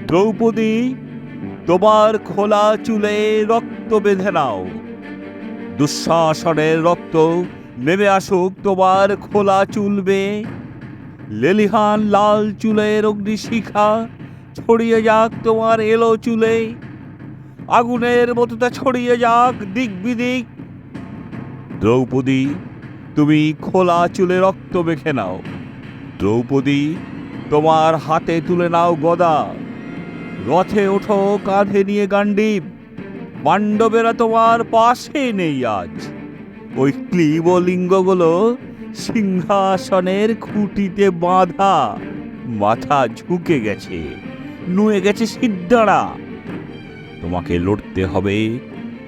দ্রৌপদী, তোমার খোলা চুলে রক্ত বেঁধে নাও। দুঃশাসনের রক্ত নেমে আসুক তোমার খোলা চুল বেয়ে। লেলিহান লাল চুলের অগ্নিশিখা ছড়িয়ে যাক তোমার এলো চুলে। আগুনের মতো তা ছড়িয়ে যাক দিক বিদিক। দ্রৌপদী, তুমি খোলা চুলে রক্ত মেখে নাও। দ্রৌপদী, তোমার হাতে তুলে নাও গদা। রথে ওঠো কাঁধে নিয়ে গান্ডীব। পাণ্ডবেরা তোমার পাশে নেই আজ। ওই ক্লীবলিঙ্গগুলো সিংহাসনের খুঁটিতে বাঁধা, মাথা ঝুঁকে গেছে, নুয়ে গেছে সিদ্ধারা। তোমাকে লড়তে হবে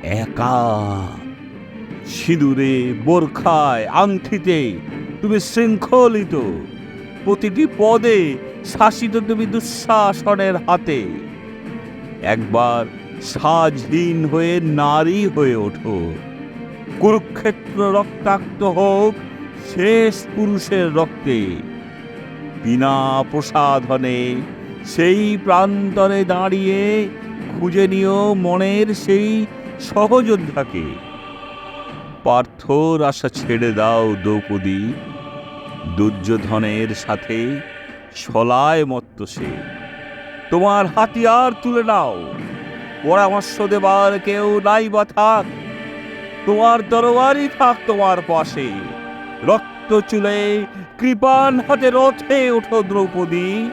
একা। সিঁদুরে, বোরখায়, আংটিতে তুমি শৃঙ্খলিত। প্রতিটি পদে শাসিত তুমি দুঃশাসনের হাতে। একবার সাজহীন হয়ে নারী হয়ে ওঠো। কুরুক্ষেত্র রক্তাক্ত হোক শেষ পুরুষের রক্তে। বিনা প্রসাধনে সেই প্রান্তরে দাঁড়িয়ে খুঁজে নিও মনের সেই সহযোদ্ধাকে। পার্থর আশা ছেড়ে দাও দ্রৌপদী। দুর্যোধনের সাথে ছলায় মত্ত সে। তোমার হাতিয়ার তুলে নাও। পরামর্শ দেবার কেউ নাই বা থাক, তোমার তরবারি থাক তোমার পাশে। রক্ত চুলে কৃপান হাতে রথে ওঠো দ্রৌপদী।